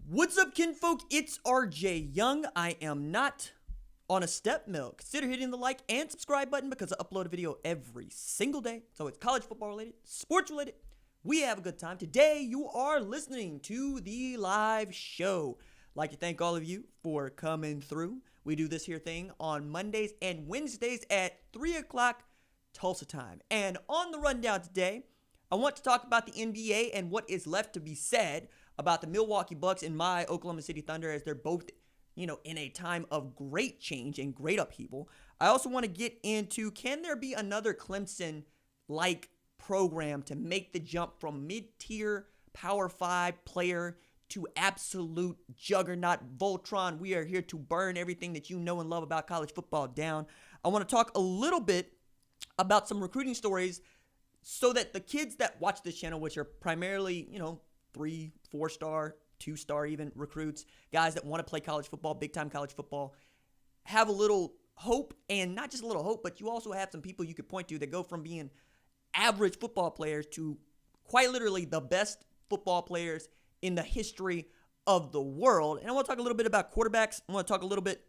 What's up, kinfolk? It's RJ Young. I am not on a step mill. Consider hitting the like and subscribe button because I upload a video every single day. So it's college football related, sports related. We have a good time. Today, you are listening to the live show. I'd like to thank all of you for coming through. We do this here thing on Mondays and Wednesdays at 3 o'clock Tulsa time. And on the rundown today, I want to talk about the NBA and what is left to be said about the Milwaukee Bucks and my Oklahoma City Thunder, as they're both, in a time of great change and great upheaval. I also want to get into, can there be another Clemson-like program to make the jump from mid-tier Power 5 player to absolute juggernaut Voltron? We are here to burn everything that you know and love about college football down. I want to talk a little bit about some recruiting stories so that the kids that watch this channel, which are primarily, 3, 4-star, 2-star even recruits, guys that want to play college football, big-time college football, have a little hope, and not just a little hope, but you also have some people you could point to that go from being average football players to quite literally the best football players in the history of the world. And I want to talk a little bit about quarterbacks. I want to talk a little bit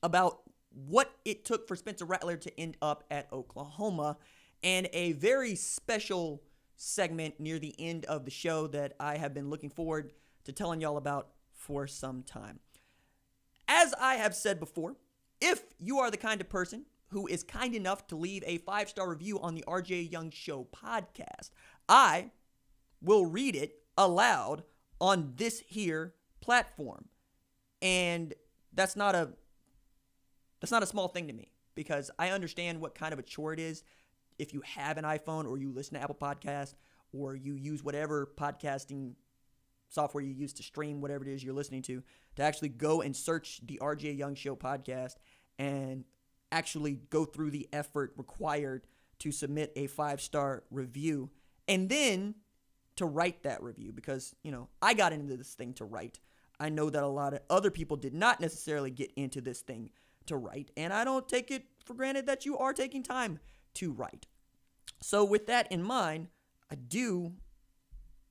about what it took for Spencer Rattler to end up at Oklahoma, and a very special segment near the end of the show that I have been looking forward to telling y'all about for some time. As I have said before, if you are the kind of person who is kind enough to leave a 5-star review on the RJ Young Show podcast, I will read it aloud on this here platform. And that's not a small thing to me, because I understand what kind of a chore it is if you have an iPhone or you listen to Apple Podcasts or you use whatever podcasting software you use to stream whatever it is you're listening to actually go and search the RJ Young Show podcast and actually go through the effort required to submit a 5-star review and then to write that review, because, I got into this thing to write. I know that a lot of other people did not necessarily get into this thing to write, and I don't take it for granted that you are taking time to write. So with that in mind, I do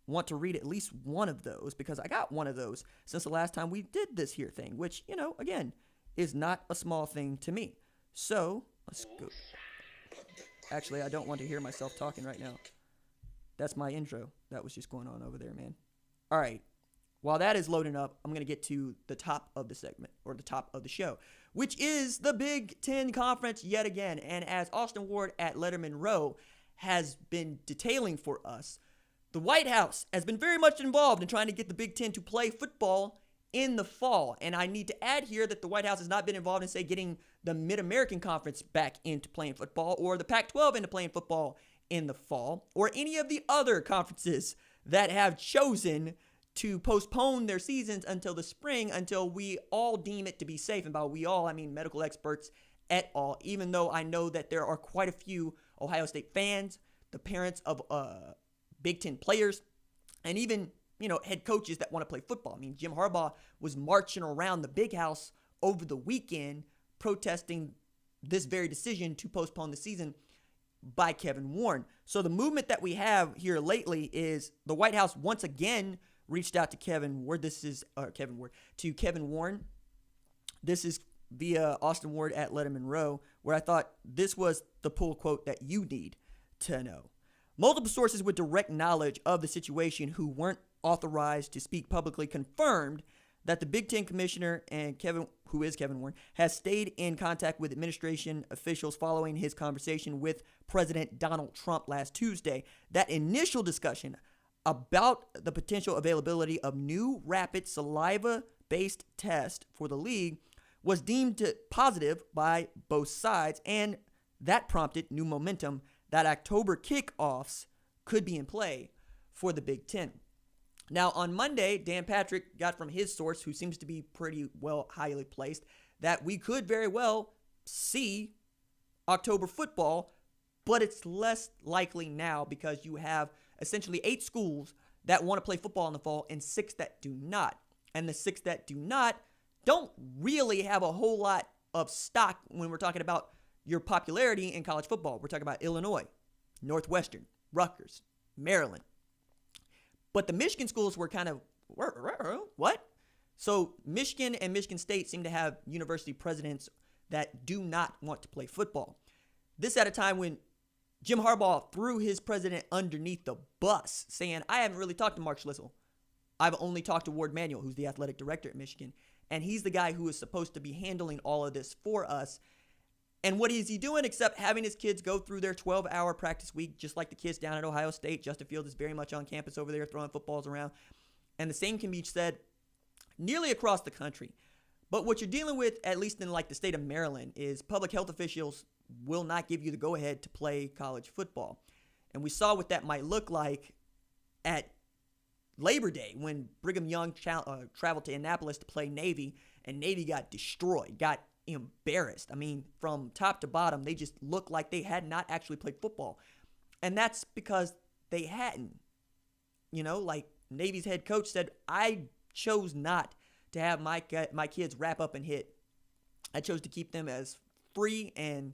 want to read at least one of those, because I got one of those since the last time we did this here thing, which, again, is not a small thing to me. So let's go. Actually, I don't want to hear myself talking right now. That's my intro. That was just going on over there, man. All right. While that is loading up, I'm going to get to the top of the segment, or the top of the show, which is the Big Ten Conference yet again. And as Austin Ward at Letterman Row has been detailing for us, the White House has been very much involved in trying to get the Big Ten to play football in the fall. And I need to add here that the White House has not been involved in, say, getting the Mid-American Conference back into playing football, or the Pac-12 into playing football in the fall, or any of the other conferences that have chosen to postpone their seasons until the spring, until we all deem it to be safe. And by we all, I mean medical experts et al., even though I know that there are quite a few Ohio State fans, the parents of Big Ten players, and even, head coaches that want to play football. I mean, Jim Harbaugh was marching around the big house over the weekend protesting this very decision to postpone the season by Kevin Warren. So the movement that we have here lately is the White House once again reached out to Kevin Warren. This is via Austin Ward at Letterman Row, where I thought this was the pull quote that you need to know. Multiple sources with direct knowledge of the situation who weren't authorized to speak publicly confirmed that the Big Ten commissioner and Kevin Warren, has stayed in contact with administration officials following his conversation with President Donald Trump last Tuesday. That initial discussion about the potential availability of new rapid saliva-based tests for the league was deemed positive by both sides, and that prompted new momentum that October kickoffs could be in play for the Big Ten. Now, on Monday, Dan Patrick got from his source, who seems to be pretty well highly placed, that we could very well see October football, but it's less likely now because you have essentially 8 schools that want to play football in the fall and 6 that do not. And the 6 that do not don't really have a whole lot of stock when we're talking about your popularity in college football. We're talking about Illinois, Northwestern, Rutgers, Maryland. But the Michigan schools were kind of What? So Michigan and Michigan State seem to have university presidents that do not want to play football. This at a time when Jim Harbaugh threw his president underneath the bus, saying, I haven't really talked to Mark Schlissel. I've only talked to Ward Manuel, who's the athletic director at Michigan. And he's the guy who is supposed to be handling all of this for us. And what is he doing except having his kids go through their 12-hour practice week, just like the kids down at Ohio State. Justin Fields is very much on campus over there throwing footballs around. And the same can be said nearly across the country. But what you're dealing with, at least in like the state of Maryland, is public health officials will not give you the go-ahead to play college football. And we saw what that might look like at Labor Day when Brigham Young traveled to Annapolis to play Navy, and Navy got destroyed, got embarrassed. I mean, from top to bottom, they just looked like they had not actually played football. And that's because they hadn't. You know, like Navy's head coach said, I chose not to have my kids wrap up and hit. I chose to keep them as free and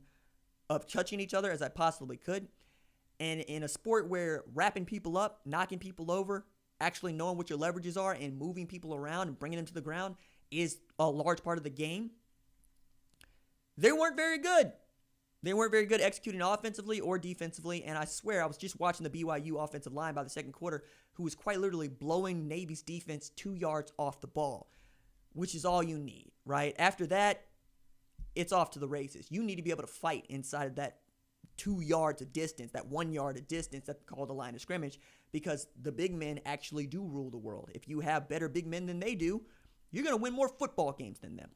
of touching each other as I possibly could. And in a sport where wrapping people up, knocking people over, actually knowing what your leverages are and moving people around and bringing them to the ground is a large part of the game, they weren't very good. They weren't very good executing offensively or defensively. And I swear, I was just watching the BYU offensive line by the second quarter, who was quite literally blowing Navy's defense 2 yards off the ball, which is all you need, right? After that, it's off to the races. You need to be able to fight inside of that 2 yards of distance, that 1 yard of distance that's called the line of scrimmage, because the big men actually do rule the world. If you have better big men than they do, you're going to win more football games than them.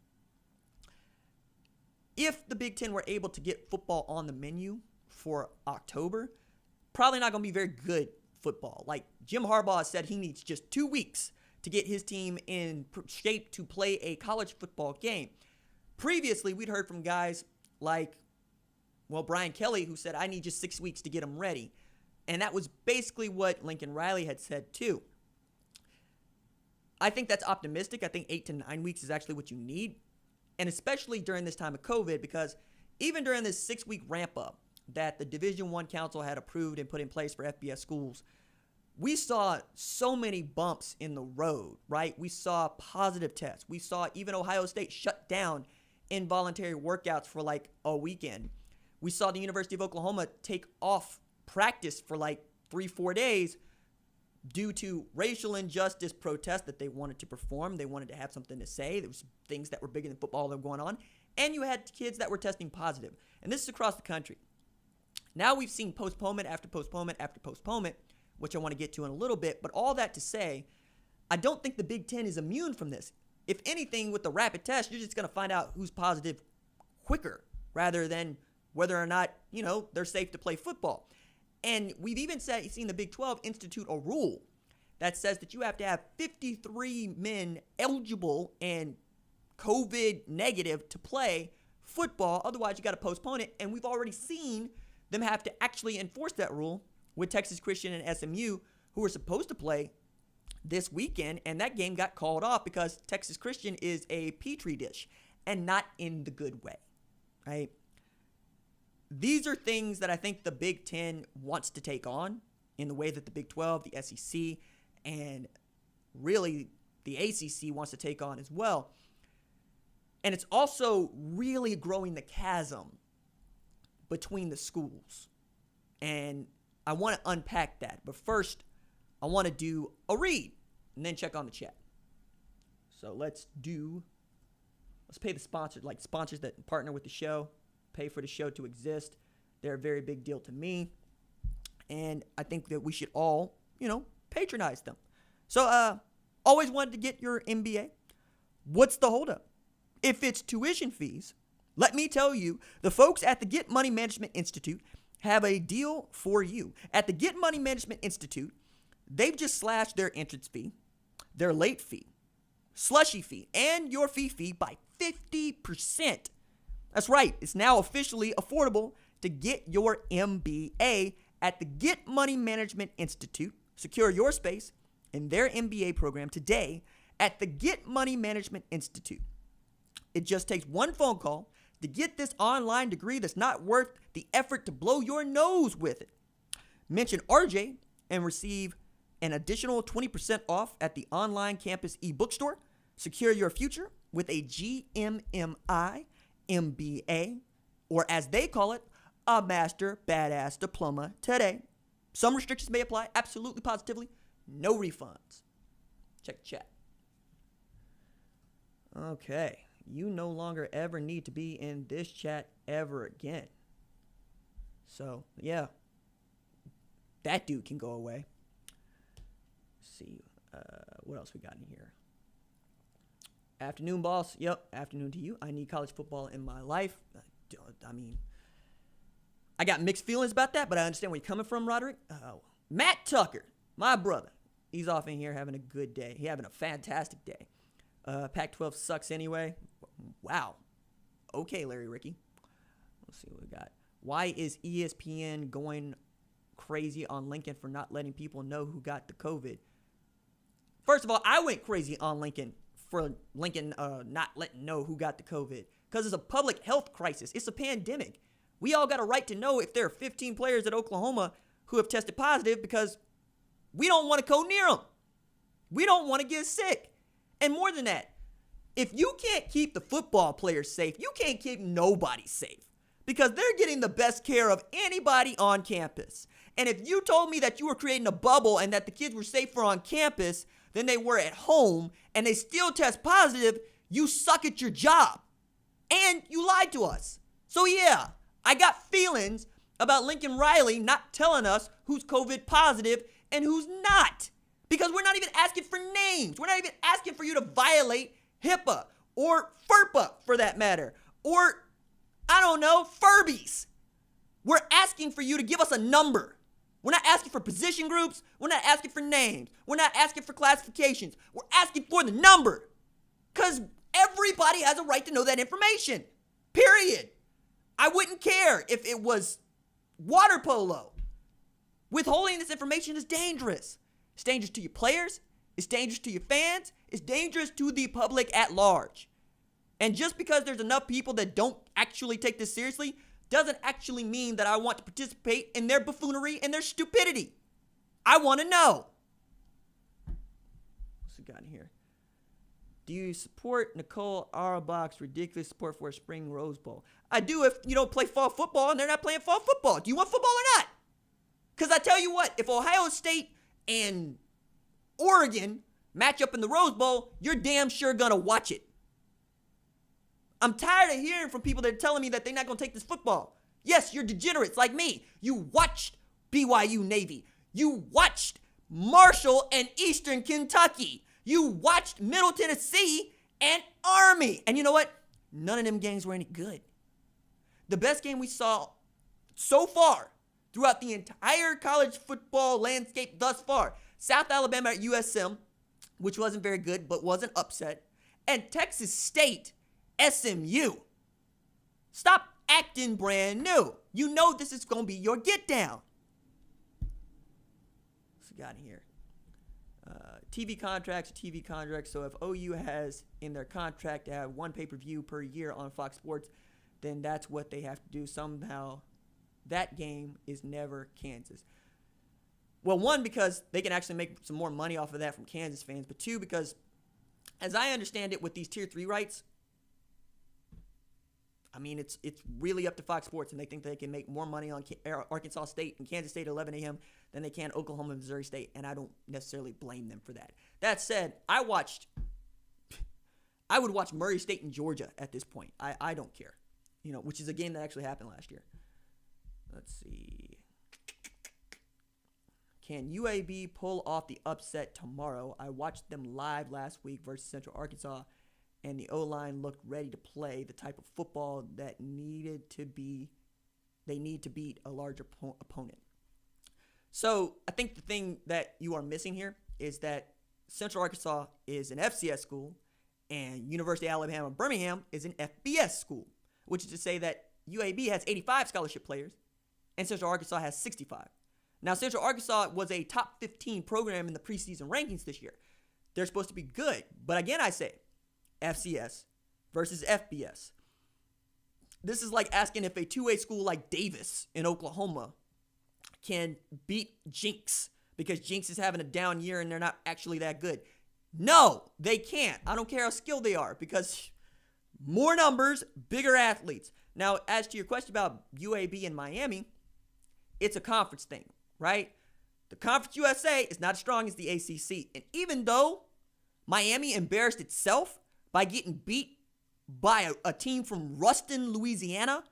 If the Big Ten were able to get football on the menu for October, probably not going to be very good football. Like Jim Harbaugh said, he needs just 2 weeks to get his team in shape to play a college football game. Previously, we'd heard from guys like, Brian Kelly, who said, I need just 6 weeks to get them ready. And that was basically what Lincoln Riley had said too. I think that's optimistic. I think 8 to 9 weeks is actually what you need. And especially during this time of COVID, because even during this 6-week ramp up that the Division I Council had approved and put in place for FBS schools, we saw so many bumps in the road, right? We saw positive tests. We saw even Ohio State shut down involuntary workouts for like a weekend. We saw the University of Oklahoma take off practice for like 3-4 days due to racial injustice protests that they wanted to perform. They wanted to have something to say. There was things that were bigger than football that were going on. And you had kids that were testing positive. And this is across the country. Now we've seen postponement after postponement after postponement, which I want to get to in a little bit. But all that to say, I don't think the Big Ten is immune from this. If anything, with the rapid test, you're just going to find out who's positive quicker rather than whether or not, they're safe to play football. And we've even seen the Big 12 institute a rule that says that you have to have 53 men eligible and COVID negative to play football. Otherwise, you got to postpone it. And we've already seen them have to actually enforce that rule with Texas Christian and SMU, who were supposed to play this weekend. And that game got called off because Texas Christian is a petri dish and not in the good way, right? These are things that I think the Big Ten wants to take on in the way that the Big 12, the SEC, and really the ACC wants to take on as well. And it's also really growing the chasm between the schools. And I want to unpack that. But first, I want to do a read and then check on the chat. So let's pay the sponsors that partner with the show. Pay for the show to exist. They're a very big deal to me. And I think that we should all, patronize them. So, always wanted to get your MBA. What's the holdup? If it's tuition fees, let me tell you, the folks at the Get Money Management Institute have a deal for you. At the Get Money Management Institute, they've just slashed their entrance fee, their late fee, slushy fee, and your fee by 50%. That's right. It's now officially affordable to get your MBA at the Get Money Management Institute. Secure your space in their MBA program today at the Get Money Management Institute. It just takes one phone call to get this online degree that's not worth the effort to blow your nose with it. Mention RJ and receive an additional 20% off at the online campus e-bookstore. Secure your future with a GMMI MBA, or as they call it, a Master Badass Diploma today. Some restrictions may apply. Absolutely, positively. No refunds. Check the chat. Okay. You no longer ever need to be in this chat ever again. So, yeah. That dude can go away. Let's see. What else we got in here? Afternoon, boss. Yep. Afternoon to you. I need college football in my life. I mean, I got mixed feelings about that, but I understand where you're coming from, Roderick. Matt Tucker, my brother. He's off in here having a good day. He's having a fantastic day. Pac-12 sucks anyway. Wow. Okay, Larry Ricky. Let's see what we got. Why is ESPN going crazy on Lincoln for not letting people know who got the COVID? First of all, I went crazy on Lincoln for Lincoln not letting know who got the COVID because it's a public health crisis. It's a pandemic. We all got a right to know if there are 15 players at Oklahoma who have tested positive because we don't want to go near them. We don't want to get sick. And more than that, if you can't keep the football players safe, you can't keep nobody safe because they're getting the best care of anybody on campus. And if you told me that you were creating a bubble and that the kids were safer on campus than they were at home and they still test positive, you suck at your job. And you lied to us. So yeah, I got feelings about Lincoln Riley not telling us who's COVID positive and who's not. Because we're not even asking for names. We're not even asking for you to violate HIPAA or FERPA for that matter. Or, I don't know, Furbies. We're asking for you to give us a number. We're not asking for position groups. We're not asking for names. We're not asking for classifications. We're asking for the number. Because everybody has a right to know that information. Period. I wouldn't care if it was water polo. Withholding this information is dangerous. It's dangerous to your players. It's dangerous to your fans. It's dangerous to the public at large. And just because there's enough people that don't actually take this seriously doesn't actually mean that I want to participate in their buffoonery and their stupidity. I want to know. What's we got in here? Do you support Nicole Auerbach's ridiculous support for a spring Rose Bowl? I do if you don't play fall football and they're not playing fall football. Do you want football or not? Because I tell you what, if Ohio State and Oregon match up in the Rose Bowl, you're damn sure going to watch it. I'm tired of hearing from people that are telling me that they're not going to take this football. Yes, you're degenerates like me. You watched BYU Navy. You watched Marshall and Eastern Kentucky. You watched Middle Tennessee and Army. And you know what? None of them games were any good. The best game we saw so far throughout the entire college football landscape thus far, South Alabama at USM, which wasn't very good but was an upset, and Texas State SMU. Stop acting brand new. You know this is going to be your get down. What's we got in here? TV contracts. So if OU has in their contract to have one pay-per-view per year on Fox Sports, then that's what they have to do. Somehow that game is never Kansas. Well, one, because they can actually make some more money off of that from Kansas fans, but two, because as I understand it with these tier 3 rights, I mean, it's really up to Fox Sports, and they think they can make more money on Arkansas State and Kansas State at 11 a.m. than they can Oklahoma and Missouri State, and I don't necessarily blame them for that. That said, I would watch Murray State and Georgia at this point. I don't care, which is a game that actually happened last year. Let's see. Can UAB pull off the upset tomorrow? I watched them live last week versus Central Arkansas, and the O-line looked ready to play the type of football that they need to beat a larger opponent. So I think the thing that you are missing here is that Central Arkansas is an FCS school and University of Alabama Birmingham is an FBS school, which is to say that UAB has 85 scholarship players and Central Arkansas has 65. Now, Central Arkansas was a top 15 program in the preseason rankings this year. They're supposed to be good, but again, I say, FCS versus FBS. This is like asking if a 2A school like Davis in Oklahoma can beat Jinx because Jinx is having a down year and they're not actually that good. No, they can't. I don't care how skilled they are because more numbers, bigger athletes. Now, as to your question about UAB and Miami, it's a conference thing, right? The Conference USA is not as strong as the ACC. And even though Miami embarrassed itself by getting beat by a team from Ruston, Louisiana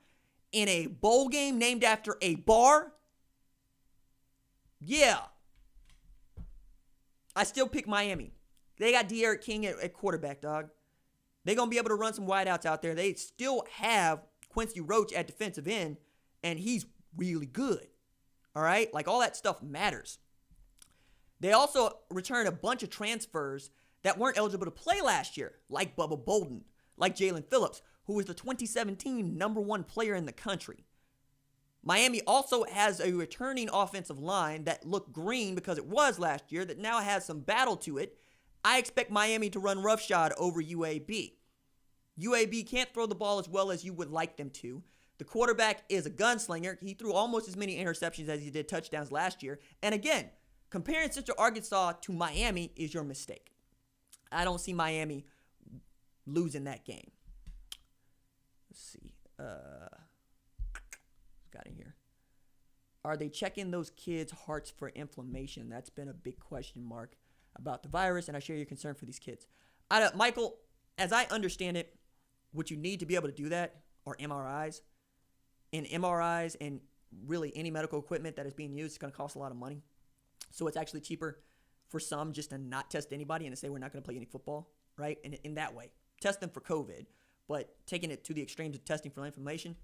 in a bowl game named after a bar, yeah, I still pick Miami. They got De'Aaron King at quarterback, dog. They're going to be able to run some wideouts out there. They still have Quincy Roach at defensive end, and he's really good. All right? Like, all that stuff matters. They also returned a bunch of transfers that weren't eligible to play last year, like Bubba Bolden, like Jalen Phillips, who was the 2017 number one player in the country. Miami also has a returning offensive line that looked green because it was last year, that now has some battle to it. I expect Miami to run roughshod over UAB. UAB can't throw the ball as well as you would like them to. The quarterback is a gunslinger. He threw almost as many interceptions as he did touchdowns last year. And again, comparing Central Arkansas to Miami is your mistake. I don't see Miami losing that game. Let's see. Got in here. Are they checking those kids' hearts for inflammation? That's been a big question mark about the virus, and I share your concern for these kids. Michael, as I understand it, what you need to be able to do that are MRIs. And MRIs and really any medical equipment that is being used is going to cost a lot of money. So it's actually cheaper for some just to not test anybody and to say we're not going to play any football, right? And in that way, test them for COVID, but taking it to the extremes of testing for inflammation,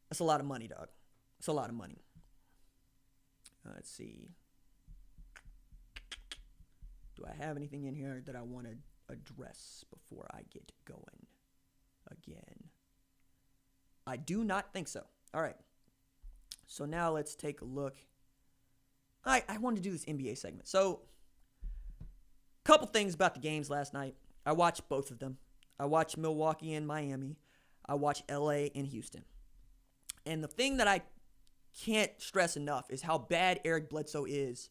that's a lot of money, dog. It's a lot of money. Let's see. Do I have anything in here that I want to address before I get going again? I do not think so. All right. So now let's take a look. I wanted to do this NBA segment. So, a couple things about the games last night. I watched both of them. I watched Milwaukee and Miami. I watched LA and Houston. And the thing that I can't stress enough is how bad Eric Bledsoe is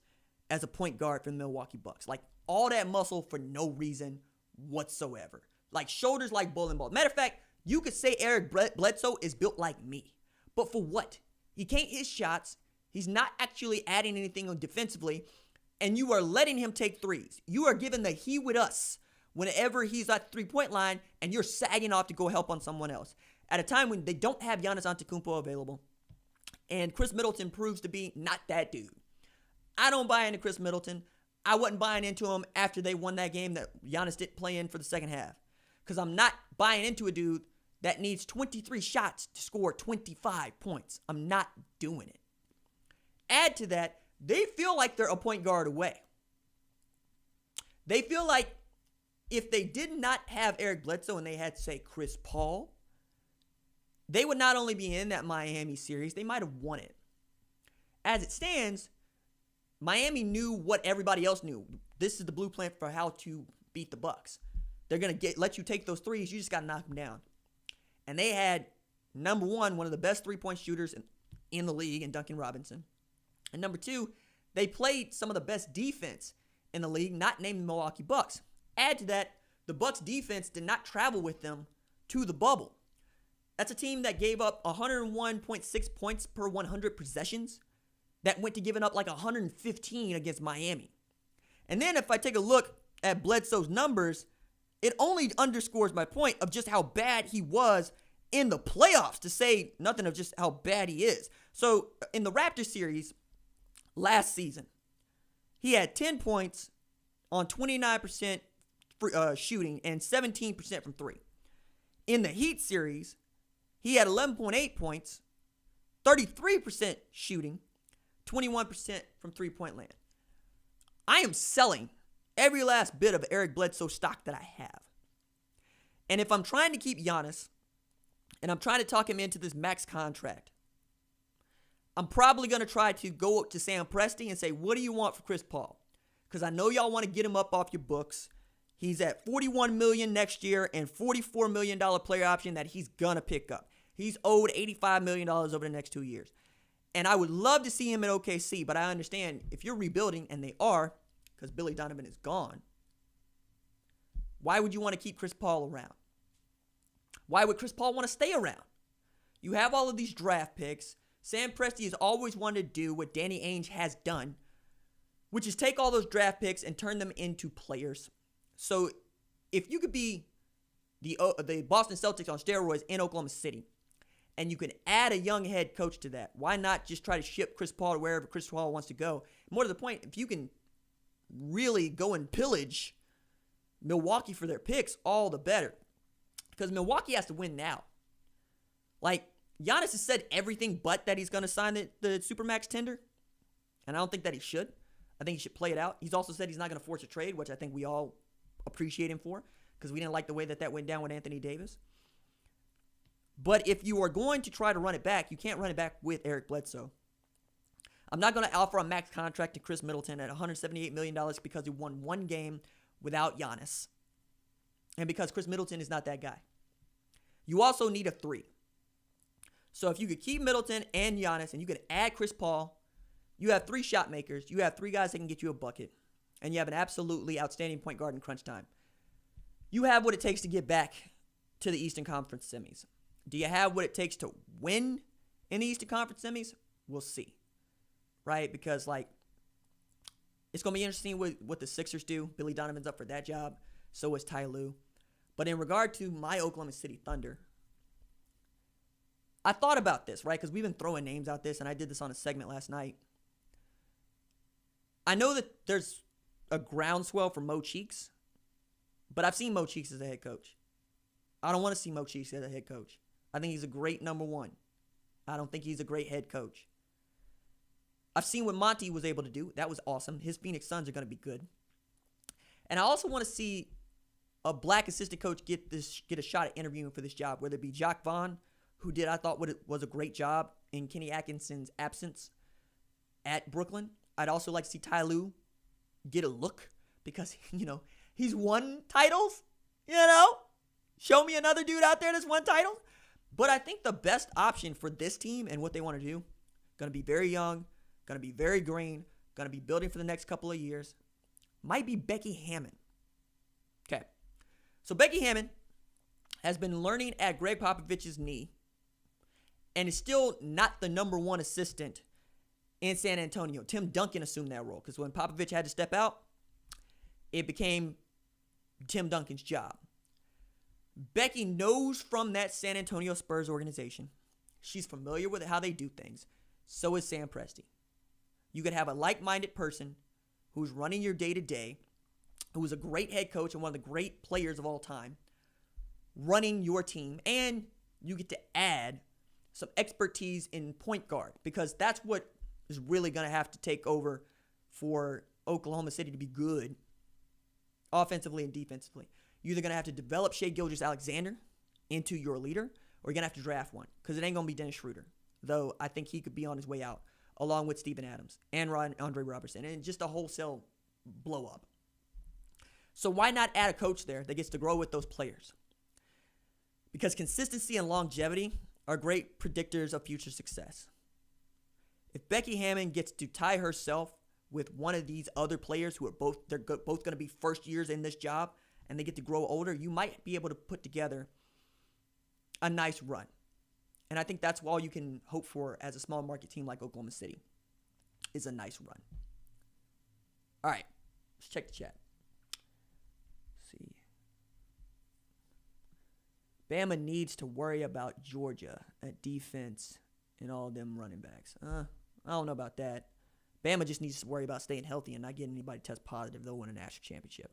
as a point guard for the Milwaukee Bucks. Like, all that muscle for no reason whatsoever. Like, shoulders like bowling balls. Matter of fact, you could say Eric Bledsoe is built like me. But for what? He can't hit shots. He's not actually adding anything on defensively. And you are letting him take threes. You are giving the he with us whenever he's at the three-point line, and you're sagging off to go help on someone else. At a time when they don't have Giannis Antetokounmpo available, and Chris Middleton proves to be not that dude. I don't buy into Chris Middleton. I wasn't buying into him after they won that game that Giannis didn't play in for the second half. Because I'm not buying into a dude that needs 23 shots to score 25 points. I'm not doing it. Add to that, they feel like they're a point guard away. They feel like if they did not have Eric Bledsoe and they had, say, Chris Paul, they would not only be in that Miami series, they might have won it. As it stands, Miami knew what everybody else knew. This is the blueprint for how to beat the Bucks. They're going to let you take those threes. You just got to knock them down. And they had, number one of the best three-point shooters in the league in Duncan Robinson. And number two, they played some of the best defense in the league, not named the Milwaukee Bucks. Add to that, the Bucks defense did not travel with them to the bubble. That's a team that gave up 101.6 points per 100 possessions that went to giving up like 115 against Miami. And then if I take a look at Bledsoe's numbers, it only underscores my point of just how bad he was in the playoffs, to say nothing of just how bad he is. So in the Raptors series last season, he had 10 points on 29% shooting and 17% from three. In the Heat series, he had 11.8 points, 33% shooting, 21% from three-point land. I am selling every last bit of Eric Bledsoe stock that I have. And if I'm trying to keep Giannis, and I'm trying to talk him into this max contract, I'm probably going to try to go up to Sam Presti and say, what do you want for Chris Paul? Because I know y'all want to get him up off your books. He's at $41 million next year and $44 million player option that he's going to pick up. He's owed $85 million over the next 2 years. And I would love to see him at OKC, but I understand if you're rebuilding, and they are, because Billy Donovan is gone, why would you want to keep Chris Paul around? Why would Chris Paul want to stay around? You have all of these draft picks. Sam Presti has always wanted to do what Danny Ainge has done, which is take all those draft picks and turn them into players. So if you could be the Boston Celtics on steroids in Oklahoma City, and you can add a young head coach to that, why not just try to ship Chris Paul to wherever Chris Paul wants to go? More to the point, if you can really go and pillage Milwaukee for their picks, all the better. Because Milwaukee has to win now. Like, Giannis has said everything but that he's going to sign the Supermax tender. And I don't think that he should. I think he should play it out. He's also said he's not going to force a trade, which I think we all appreciate him for, because we didn't like the way that went down with Anthony Davis. But if you are going to try to run it back, you can't run it back with Eric Bledsoe. I'm not going to offer a max contract to Chris Middleton at $178 million because he won one game without Giannis. And because Chris Middleton is not that guy. You also need a 3. So if you could keep Middleton and Giannis, and you could add Chris Paul, you have 3 shot makers. You have 3 guys that can get you a bucket. And you have an absolutely outstanding point guard in crunch time. You have what it takes to get back to the Eastern Conference semis. Do you have what it takes to win in the Eastern Conference semis? We'll see. Right? Because, like, it's going to be interesting what the Sixers do. Billy Donovan's up for that job. So is Ty Lue. But in regard to my Oklahoma City Thunder, I thought about this, right? Because we've been throwing names out this, and I did this on a segment last night. I know that there's a groundswell for Mo Cheeks, but I've seen Mo Cheeks as a head coach. I don't want to see Mo Cheeks as a head coach. I think he's a great number 1. I don't think he's a great head coach. I've seen what Monty was able to do. That was awesome. His Phoenix Suns are going to be good. And I also want to see a black assistant coach get a shot at interviewing for this job, whether it be Jacques Vaughn, who did, I thought, was a great job in Kenny Atkinson's absence at Brooklyn. I'd also like to see Ty Lue get a look because, he's won titles, Show me another dude out there that's won titles. But I think the best option for this team and what they want to do, going to be very young, going to be very green, going to be building for the next couple of years, might be Becky Hammon. Okay. So Becky Hammon has been learning at Greg Popovich's knee and is still not the number 1 assistant in San Antonio. Tim Duncan assumed that role because when Popovich had to step out, it became Tim Duncan's job. Becky knows from that San Antonio Spurs organization. She's familiar with how they do things. So is Sam Presti. You could have a like-minded person who's running your day-to-day, who is a great head coach and one of the great players of all time, running your team, and you get to add some expertise in point guard because that's what is really going to have to take over for Oklahoma City to be good offensively and defensively. You're either going to have to develop Shai Gilgeous-Alexander into your leader, or you're going to have to draft one because it ain't going to be Dennis Schroeder, though I think he could be on his way out, along with Steven Adams and Andre Robertson, and just a wholesale blow up. So why not add a coach there that gets to grow with those players? Because consistency and longevity are great predictors of future success. If Becky Hammon gets to tie herself with one of these other players who are both going to be first years in this job and they get to grow older, you might be able to put together a nice run. And I think that's all you can hope for as a small market team like Oklahoma City is a nice run. All right, let's check the chat. Let's see. Bama needs to worry about Georgia at defense and all them running backs. I don't know about that. Bama just needs to worry about staying healthy and not getting anybody test positive. They'll win a national championship.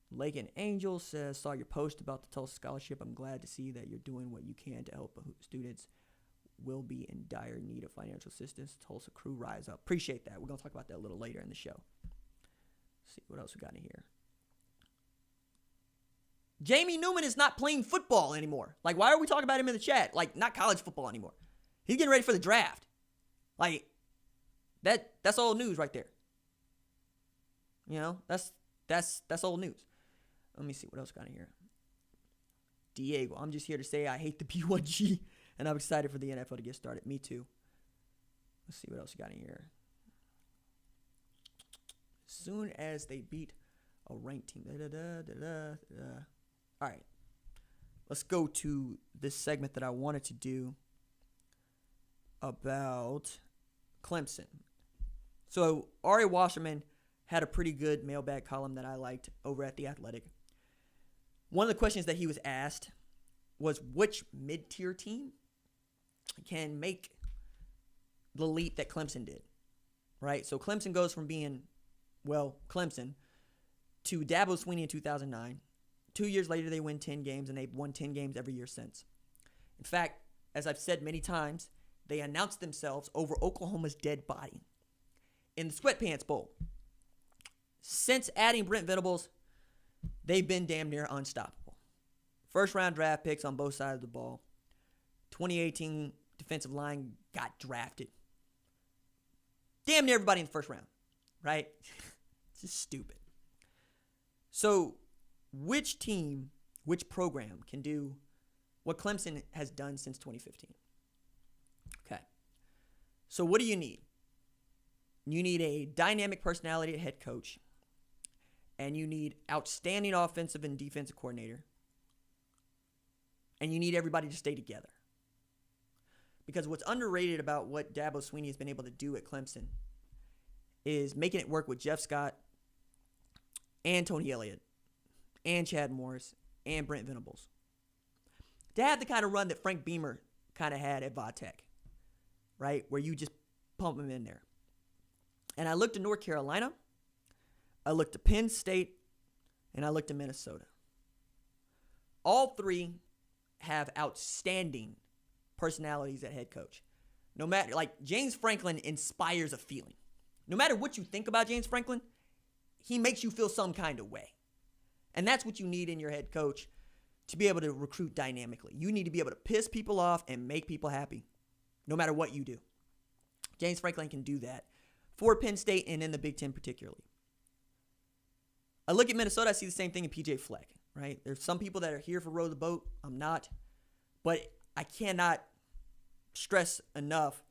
Lake and Angel says, saw your post about the Tulsa scholarship. I'm glad to see that you're doing what you can to help students will be in dire need of financial assistance. Tulsa crew rise up. Appreciate that. We're going to talk about that a little later in the show. Let's see what else we got in here. Jamie Newman is not playing football anymore. Like, why are we talking about him in the chat? Like, not college football anymore. He's getting ready for the draft. Like, that's old news right there. That's old news. Let me see what else got in here. Diego, I'm just here to say I hate the B1G And I'm excited for the NFL to get started. Me too. Let's see what else you got in here. As soon as they beat a ranked team. All right. Let's go to this segment that I wanted to do about Clemson. So Ari Wasserman had a pretty good mailbag column that I liked over at The Athletic. One of the questions that he was asked was which mid-tier team can make the leap that Clemson did, right? So Clemson goes from being, Clemson, to Dabo Swinney in 2009. 2 years later, they win 10 games, and they've won 10 games every year since. In fact, as I've said many times, they announced themselves over Oklahoma's dead body in the Sweatpants Bowl. Since adding Brent Venables, they've been damn near unstoppable. First-round draft picks on both sides of the ball. 2018 defensive line got drafted. Damn near everybody in the first round, right? It's just stupid. So, which team, which program can do what Clemson has done since 2015? Okay. So, what do you need? You need a dynamic personality at head coach, and you need outstanding offensive and defensive coordinator, and you need everybody to stay together. Because what's underrated about what Dabo Swinney has been able to do at Clemson is making it work with Jeff Scott and Tony Elliott and Chad Morris and Brent Venables. To have the kind of run that Frank Beamer kind of had at Vatech, right? Where you just pump them in there. And I looked at North Carolina, I looked at Penn State, and I looked at Minnesota. All three have outstanding personalities at head coach. No matter, James Franklin inspires a feeling. No matter what you think about James Franklin, he makes you feel some kind of way. And that's what you need in your head coach to be able to recruit dynamically. You need to be able to piss people off and make people happy, no matter what you do. James Franklin can do that for Penn State and in the Big Ten particularly. I look at Minnesota, I see the same thing in PJ Fleck, right? There's some people that are here for row the boat. I'm not. But I cannot stress enough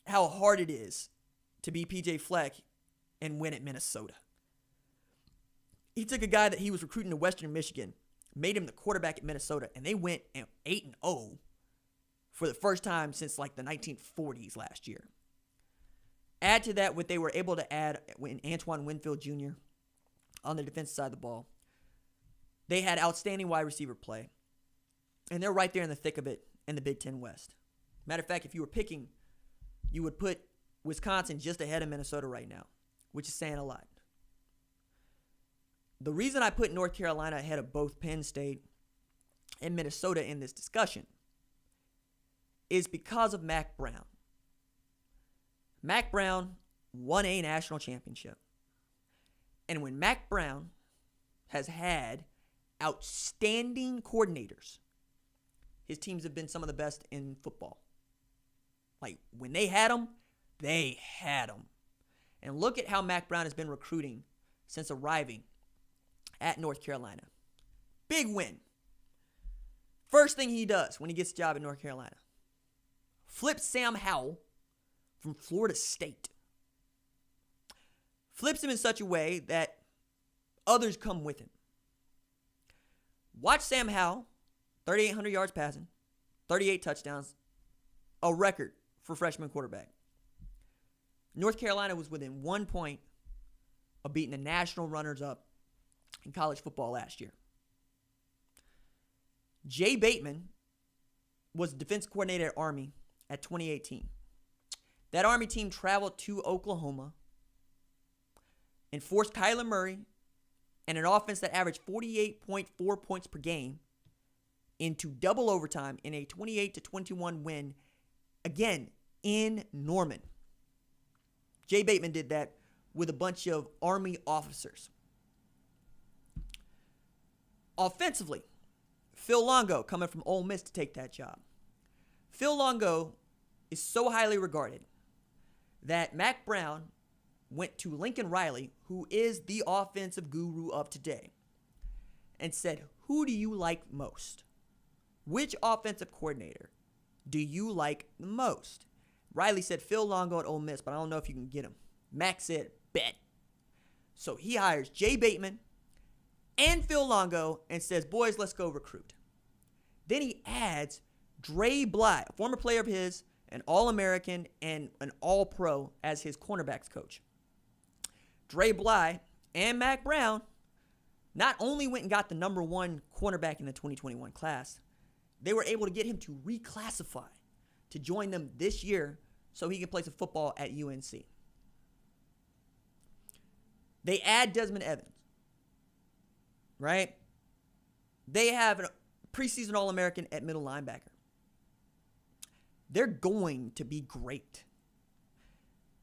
how hard it is to be PJ Fleck and win at Minnesota. He took a guy that he was recruiting to Western Michigan, made him the quarterback at Minnesota, and they went 8-0 for the first time since the 1940s last year. Add to that what they were able to add when Antoine Winfield Jr. on the defensive side of the ball. They had outstanding wide receiver play. And they're right there in the thick of it in the Big Ten West. Matter of fact, if you were picking, you would put Wisconsin just ahead of Minnesota right now, which is saying a lot. The reason I put North Carolina ahead of both Penn State and Minnesota in this discussion is because of Mack Brown. Mack Brown won a national championship. And when Mack Brown has had outstanding coordinators, his teams have been some of the best in football. When they had them, they had them. And look at how Mack Brown has been recruiting since arriving at North Carolina. Big win. First thing he does when he gets a job at North Carolina, flips Sam Howell from Florida State. Flips him in such a way that others come with him. Watch Sam Howell, 3,800 yards passing, 38 touchdowns, a record for freshman quarterback. North Carolina was within 1 point of beating the national runners-up in college football last year. Jay Bateman was the defense coordinator at Army at 2018. That Army team traveled to Oklahoma and forced Kyler Murray and an offense that averaged 48.4 points per game into double overtime in a 28-21 win, again, in Norman. Jay Bateman did that with a bunch of Army officers. Offensively, Phil Longo coming from Ole Miss to take that job. Phil Longo is so highly regarded that Mack Brown went to Lincoln Riley, who is the offensive guru of today, and said, "Who do you like most? which offensive coordinator do you like the most? Riley said Phil Longo at Ole Miss, but I don't know if you can get him. Max said bet. So he hires Jay Bateman and Phil Longo and says, boys, let's go recruit. Then he adds Dre Bly, a former player of his, an All-American and an All-Pro as his cornerbacks coach. Dre Bly and Mac Brown not only went and got the number one cornerback in the 2021 class, they were able to get him to reclassify to join them this year so he can play some football at UNC. They add Desmond Evans, right? They have a preseason All-American at middle linebacker. They're going to be great.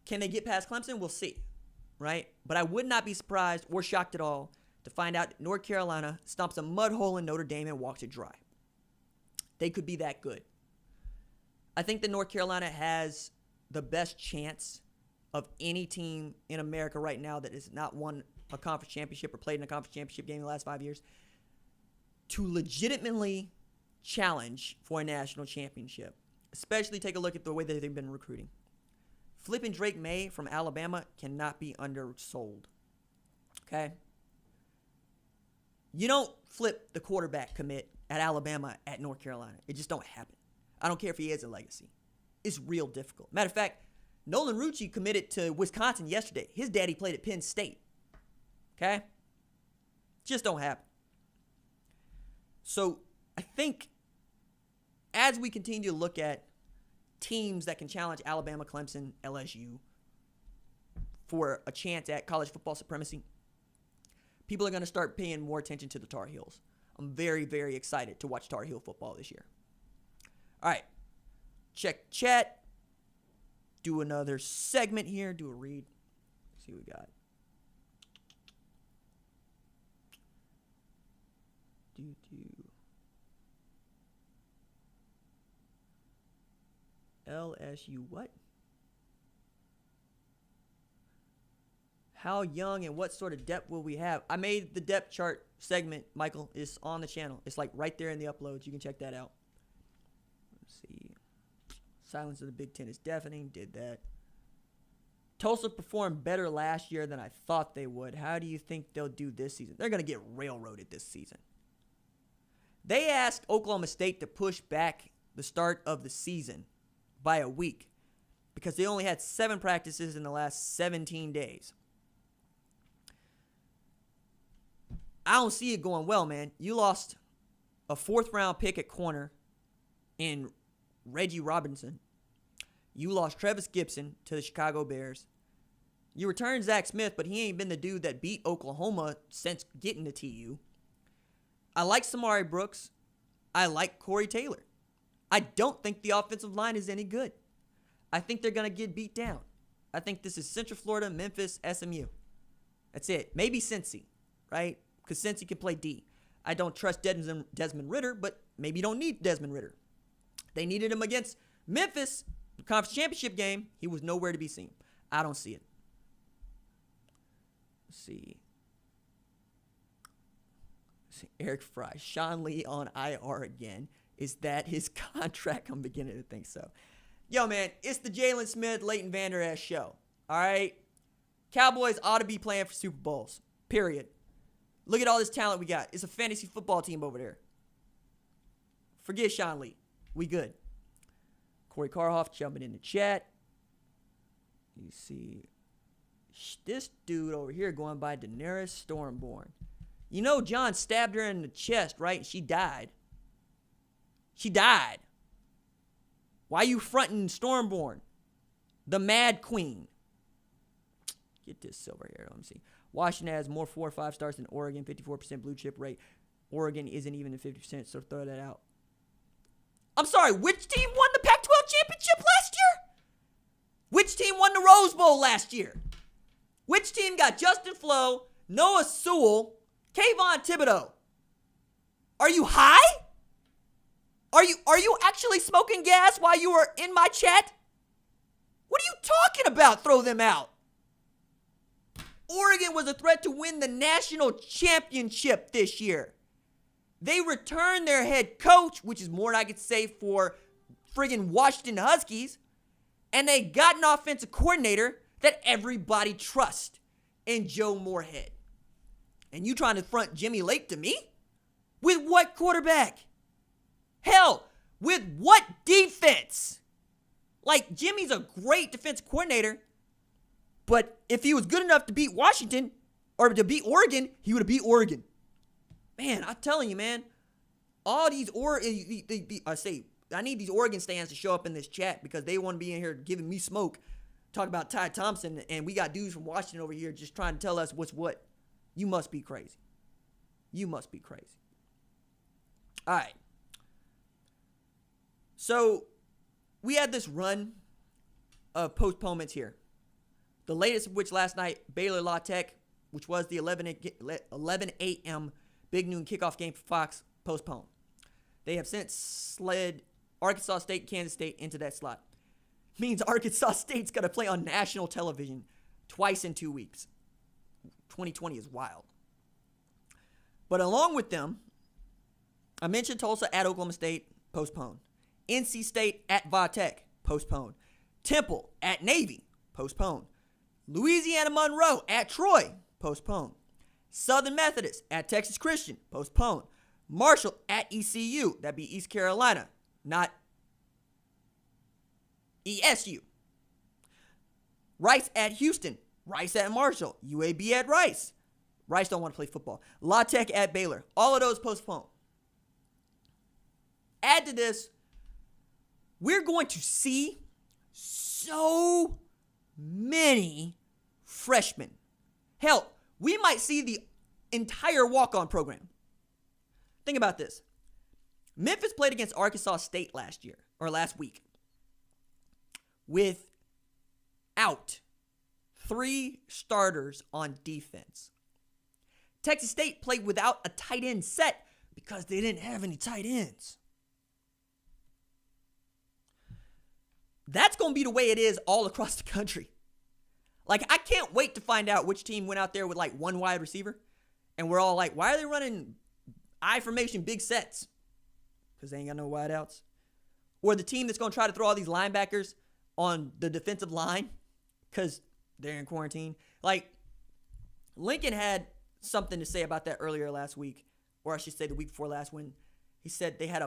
Can they get past Clemson? We'll see, right? But I would not be surprised or shocked at all to find out North Carolina stomps a mud hole in Notre Dame and walks it dry. They could be that good. I think that North Carolina has the best chance of any team in America right now that has not won a conference championship or played in a conference championship game in the last 5 years to legitimately challenge for a national championship. Especially take a look at the way that they've been recruiting. Flipping Drake May from Alabama cannot be undersold. Okay? You don't flip the quarterback commit at Alabama at North Carolina. It just don't happen. I don't care if he has a legacy. It's real difficult. Matter of fact, Nolan Rucci committed to Wisconsin yesterday. His daddy played at Penn State. Okay? Just don't happen. So I think as we continue to look at teams that can challenge Alabama, Clemson, LSU for a chance at college football supremacy, people are going to start paying more attention to the Tar Heels. I'm very, very excited to watch Tar Heel football this year. All right. Check chat. Do another segment here. Do a read. Let's see what we got. LSU what? How young and what sort of depth will we have? I made the depth chart segment, Michael. It's on the channel. It's like right there in the uploads. You can check that out. Let's see. Silence of the Big Ten is deafening. Did that. Tulsa performed better last year than I thought they would. How do you think they'll do this season? They're going to get railroaded this season. They asked Oklahoma State to push back the start of the season by a week because they only had 7 practices in the last 17 days. I don't see it going well, man. You lost a 4th-round pick at corner in Reggie Robinson. You lost Travis Gibson to the Chicago Bears. You returned Zach Smith, but he ain't been the dude that beat Oklahoma since getting to TU. I like Samari Brooks. I like Corey Taylor. I don't think the offensive line is any good. I think they're going to get beat down. I think this is Central Florida, Memphis, SMU. That's it. Maybe Cincy, right? Because Cincy can play D. I don't trust Desmond Ridder, but maybe you don't need Desmond Ridder. They needed him against Memphis, the conference championship game. He was nowhere to be seen. I don't see it. Let's see. Eric Fry. Sean Lee on IR again. Is that his contract? I'm beginning to think so. Yo, man, it's the Jalen Smith, Leighton Vander Esch show. All right? Cowboys ought to be playing for Super Bowls. Period. Look at all this talent we got. It's a fantasy football team over there. Forget Sean Lee. We good. Corey Carhoff jumping in the chat. You see this dude over here going by Daenerys Stormborn. You know John stabbed her in the chest, right? She died. She died. Why you fronting Stormborn? The Mad Queen. Get this silver here. Let me see. Washington has more 4 or 5 stars than Oregon, 54% blue chip rate. Oregon isn't even at 50%, so throw that out. I'm sorry, which team won the Pac-12 championship last year? Which team won the Rose Bowl last year? Which team got Justin Flo, Noah Sewell, Kayvon Thibodeau? Are you high? Are you actually smoking gas while you were in my chat? What are you talking about? Throw them out. Oregon was a threat to win the national championship this year. They returned their head coach, which is more than I could say for friggin' Washington Huskies. And they got an offensive coordinator that everybody trusts in Joe Moorhead. And you trying to front Jimmy Lake to me? With what quarterback? Hell, with what defense? Like, Jimmy's a great defensive coordinator, but if he was good enough to beat Washington or to beat Oregon, he would have beat Oregon. Man, I'm telling you, man, all these I need these Oregon stands to show up in this chat because they want to be in here giving me smoke, talking about Ty Thompson, and we got dudes from Washington over here just trying to tell us what's what. You must be crazy. You must be crazy. All right. So we had this run of postponements here. The latest of which last night, Baylor La Tech, which was the 11 a.m. Big Noon kickoff game for Fox, postponed. They have since slid Arkansas State, Kansas State into that slot. Means Arkansas State's got to play on national television twice in 2 weeks. 2020 is wild. But along with them, I mentioned Tulsa at Oklahoma State, postponed. NC State at Va Tech, postponed. Temple at Navy, postponed. Louisiana Monroe at Troy, postponed. Southern Methodist at Texas Christian, postponed. Marshall at ECU, that'd be East Carolina, not ESU. Rice at Houston, Rice at Marshall, UAB at Rice. Rice don't want to play football. La Tech at Baylor, all of those postponed. Add to this, we're going to see so many freshmen. Hell, we might see the entire walk-on program. Think about this. Memphis played against Arkansas State last week, without 3 starters on defense. Texas State played without a tight end set because they didn't have any tight ends. That's going to be the way it is all across the country. Like, I can't wait to find out which team went out there with, like, 1 wide receiver. And we're all like, why are they running I formation big sets? Because they ain't got no wideouts. Or the team that's going to try to throw all these linebackers on the defensive line because they're in quarantine. Like, Lincoln had something to say about that earlier last week. Or I should say the week before last, when he said they had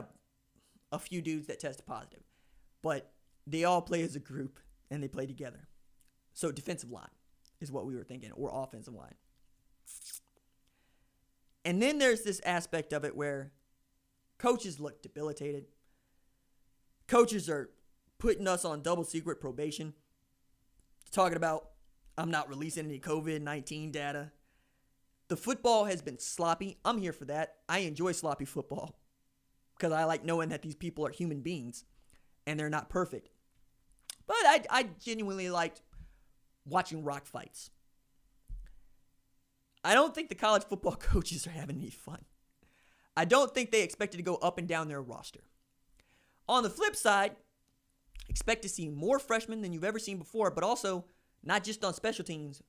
a few dudes that tested positive. But they all play as a group and they play together. So defensive line is what we were thinking, or offensive line. And then there's this aspect of it where coaches look debilitated. Coaches are putting us on double secret probation, talking about, I'm not releasing any COVID-19 data. The football has been sloppy. I'm here for that. I enjoy sloppy football because I like knowing that these people are human beings and they're not perfect. But I genuinely liked watching rock fights. I don't think the college football coaches are having any fun. I don't think they expected to go up and down their roster. On the flip side, expect to see more freshmen than you've ever seen before, but also not just on special teams,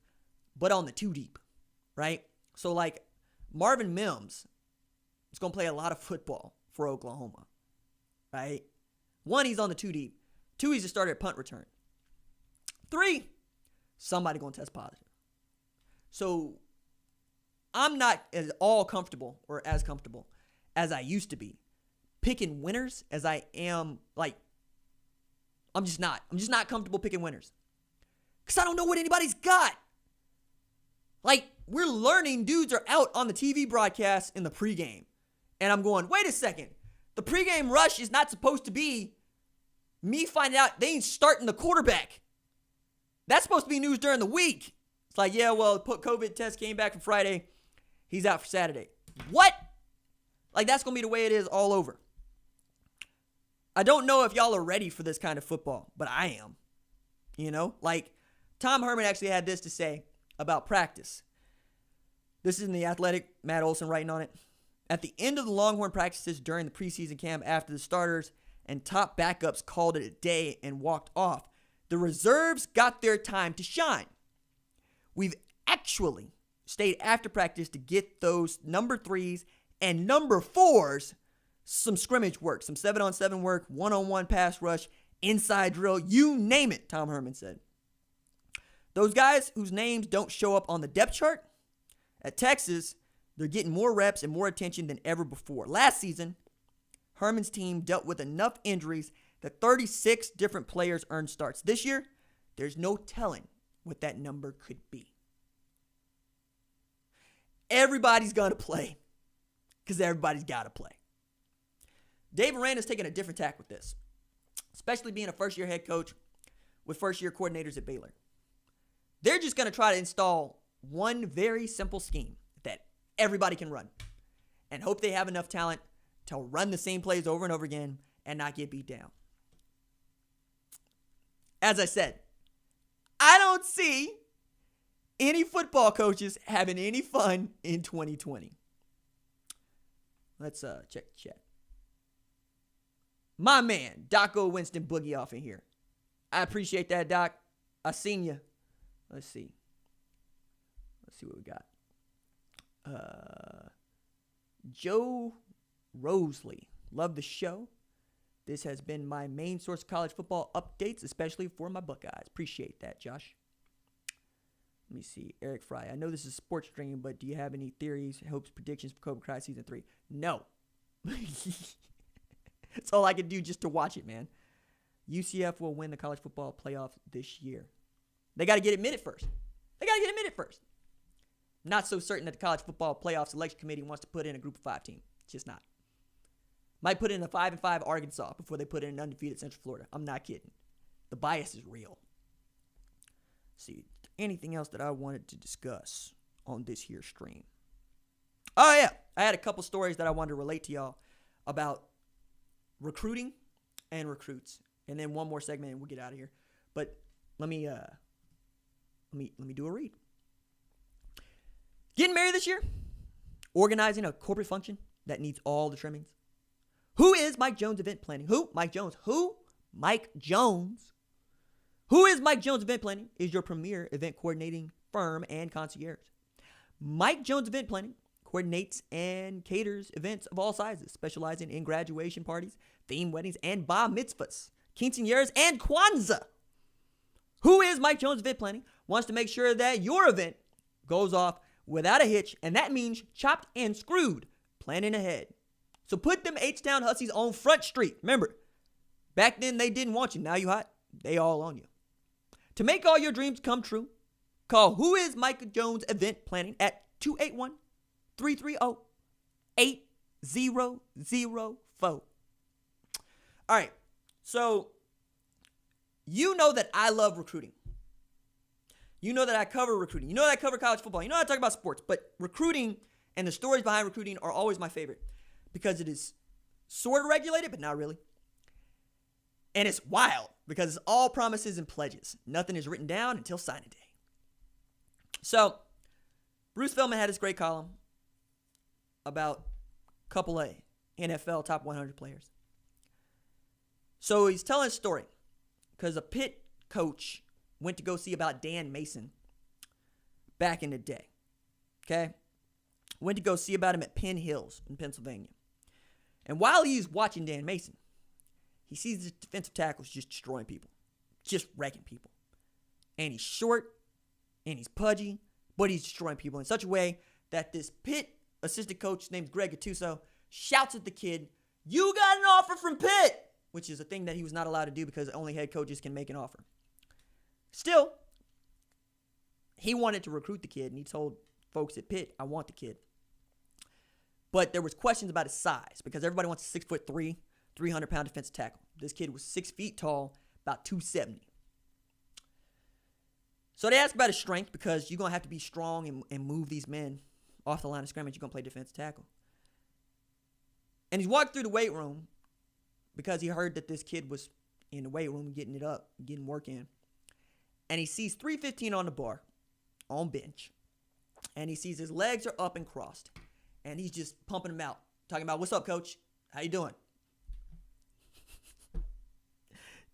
but on the 2 deep, right? So like Marvin Mims is going to play a lot of football for Oklahoma, right? 1, he's on the 2 deep. 2, he's a starter at punt return. 3, somebody going to test positive. So I'm not as comfortable as I used to be picking winners as I am. Like, I'm just not comfortable picking winners because I don't know what anybody's got. Like, we're learning dudes are out on the TV broadcast in the pregame. And I'm going, wait a second. The pregame rush is not supposed to be me finding out they ain't starting the quarterback. That's supposed to be news during the week. It's like, yeah, well, COVID test came back from Friday. He's out for Saturday. What? Like, that's going to be the way it is all over. I don't know if y'all are ready for this kind of football, but I am. You know? Like, Tom Herman actually had this to say about practice. This is in The Athletic, Matt Olson writing on it. At the end of the Longhorn practices during the preseason camp, after the starters and top backups called it a day and walked off, the reserves got their time to shine. We've actually stayed after practice to get those number 3s And number 4's some scrimmage work, some 7-on-7 work, 1-on-1 pass rush, inside drill, you name it, Tom Herman said. Those guys whose names don't show up on the depth chart at Texas, they're getting more reps and more attention than ever before. Last season, Herman's team dealt with enough injuries that 36 different players earned starts. This year, there's no telling what that number could be. Everybody's going to play because everybody's got to play. Dave Aranda's taking a different tack with this, especially being a first-year head coach with first-year coordinators at Baylor. They're just going to try to install one very simple scheme that everybody can run and hope they have enough talent to run the same plays over and over again and not get beat down. As I said, I don't see any football coaches having any fun in 2020. Let's check the chat. My man, Doco Winston Boogie off in here. I appreciate that, Doc. I seen you. Let's see what we got. Joe Rosley. Love the show. This has been my main source of college football updates, especially for my Buckeyes. Appreciate that, Josh. Let me see. Eric Fry. I know this is a sports stream, but do you have any theories, hopes, predictions for Cobra Kai Season 3? No. That's all I can do just to watch it, man. UCF will win the college football playoff this year. They got to get admitted first. Not so certain that the college football playoff selection committee wants to put in a group of 5 team. It's just not. Might put in a 5-5 Arkansas before they put in an undefeated Central Florida. I'm not kidding. The bias is real. Let's see, anything else that I wanted to discuss on this here stream? Oh, yeah. I had a couple stories that I wanted to relate to y'all about recruiting and recruits. And then one more segment and we'll get out of here. But let me do a read. Getting married this year? Organizing a corporate function that needs all the trimmings. Who is Mike Jones Event Planning? Who? Mike Jones. Who? Mike Jones. Who is Mike Jones Event Planning? Is your premier event coordinating firm and concierge. Mike Jones Event Planning coordinates and caters events of all sizes, specializing in graduation parties, theme weddings, and bar mitzvahs, quinceañeras, and Kwanzaa. Who is Mike Jones Event Planning? Wants to make sure that your event goes off without a hitch, and that means chopped and screwed, planning ahead. So put them H-Town Huskies on Front Street. Remember, back then they didn't want you. Now you hot. They all on you. To make all your dreams come true, call Who is Mike Jones Event Planning at 281-330-8004. All right. So you know that I love recruiting. You know that I cover recruiting. You know that I cover college football. You know that I talk about sports. But recruiting and the stories behind recruiting are always my favorite because it is sort of regulated, but not really. And it's wild because it's all promises and pledges. Nothing is written down until signing day. So Bruce Feldman had this great column about a couple of NFL top 100 players. So he's telling a story because a Pitt coach went to go see about Dan Mason back in the day. Okay? Went to go see about him at Penn Hills in Pennsylvania. And while he's watching Dan Mason, he sees the defensive tackles just destroying people, just wrecking people. And he's short, and he's pudgy, but he's destroying people in such a way that this Pitt assistant coach named Greg Gattuso shouts at the kid, "You got an offer from Pitt," which is a thing that he was not allowed to do because only head coaches can make an offer. Still, he wanted to recruit the kid, and he told folks at Pitt, "I want the kid." But there was questions about his size because everybody wants a 6'3", 300-pound defensive tackle. This kid was 6 feet tall, about 270. So they asked about his strength because you're going to have to be strong and move these men off the line of scrimmage. You're going to play defensive tackle. And he's walked through the weight room because he heard that this kid was in the weight room getting it up, getting work in. And he sees 315 on the bar, on bench. And he sees his legs are up and crossed. And he's just pumping them out, talking about, "What's up, coach? How you doing?"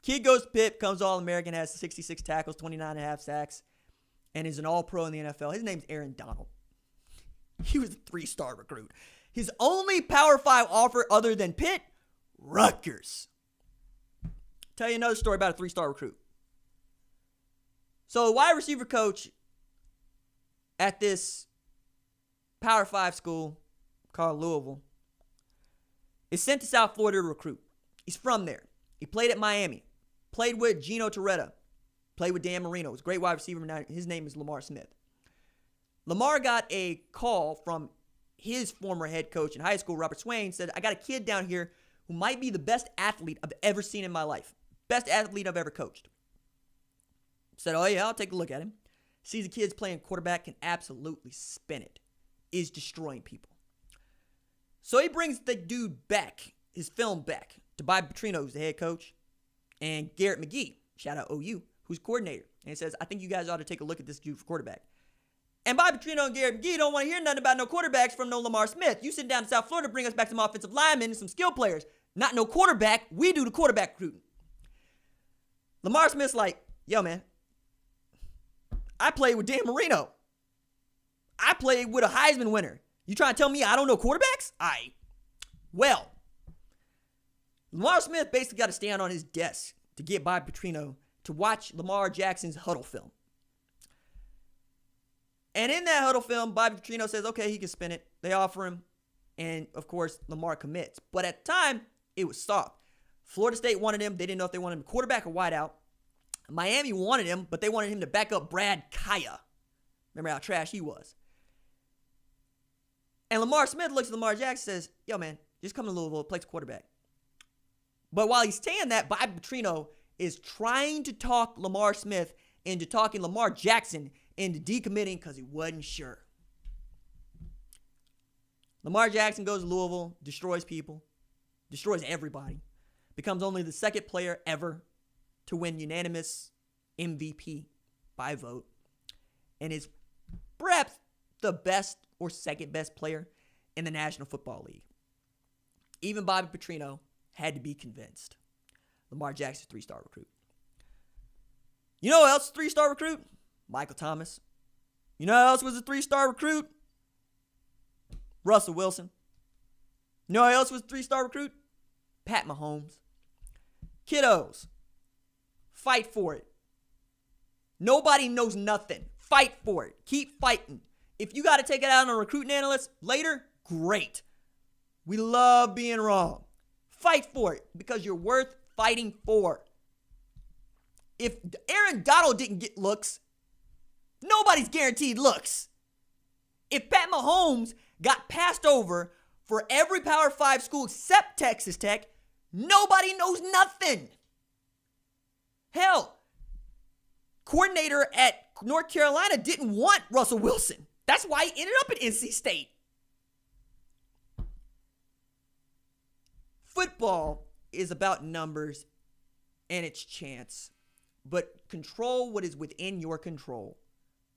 Kid goes to Pitt, comes All-American, has 66 tackles, 29.5 sacks, and is an All-Pro in the NFL. His name's Aaron Donald. He was a 3-star recruit. His only Power 5 offer other than Pitt, Rutgers. Tell you another story about a 3-star recruit. So a wide receiver coach at this Power 5 school called Louisville is sent to South Florida to recruit. He's from there. He played at Miami. Played with Gino Torretta. Played with Dan Marino. He's a great wide receiver. Now his name is Lamar Smith. Lamar got a call from his former head coach in high school, Robert Swain, said, I got a kid down here who might be the best athlete I've ever seen in my life. Best athlete I've ever coached. Said, oh yeah, I'll take a look at him. Sees the kid's playing quarterback, can absolutely spin it. Is destroying people. So he brings the dude back, his film back, to Bobby Petrino, who's the head coach, and Garrett McGee, shout out OU, who's coordinator. And he says, I think you guys ought to take a look at this dude for quarterback. And Bobby Petrino and Garrett McGee don't want to hear nothing about no quarterbacks from no Lamar Smith. You sit down in South Florida, bring us back some offensive linemen and some skill players. Not no quarterback. We do the quarterback recruiting. Lamar Smith's like, yo, man, I played with Dan Marino. I played with a Heisman winner. You trying to tell me I don't know quarterbacks? Well, Lamar Smith basically got to stand on his desk to get Bobby Petrino to watch Lamar Jackson's huddle film. And in that huddle film, Bobby Petrino says, okay, he can spin it. They offer him. And, of course, Lamar commits. But at the time, it was soft. Florida State wanted him. They didn't know if they wanted him quarterback or wideout. Miami wanted him, but they wanted him to back up Brad Kaya. Remember how trash he was. And Lamar Smith looks at Lamar Jackson and says, yo, man, just come to Louisville, play quarterback. But while he's saying that, Bobby Petrino is trying to talk Lamar Smith into talking Lamar Jackson into decommitting because he wasn't sure. Lamar Jackson goes to Louisville, destroys people, destroys everybody, becomes only the second player ever to win unanimous MVP by vote, and is perhaps the best or second best player in the National Football League. Even Bobby Petrino had to be convinced. Lamar Jackson, 3-star recruit. You know who else is a 3-star recruit? Michael Thomas. You know who else was a 3-star recruit? Russell Wilson. You know who else was a 3-star recruit? Pat Mahomes. Kiddos, fight for it. Nobody knows nothing. Fight for it. Keep fighting. If you got to take it out on a recruiting analyst later, great. We love being wrong. Fight for it because you're worth fighting for. If Aaron Donald didn't get looks, nobody's guaranteed looks. If Pat Mahomes got passed over for every Power 5 school except Texas Tech, nobody knows nothing. Hell, coordinator at North Carolina didn't want Russell Wilson. That's why he ended up at NC State. Football is about numbers and its chance, but control what is within your control.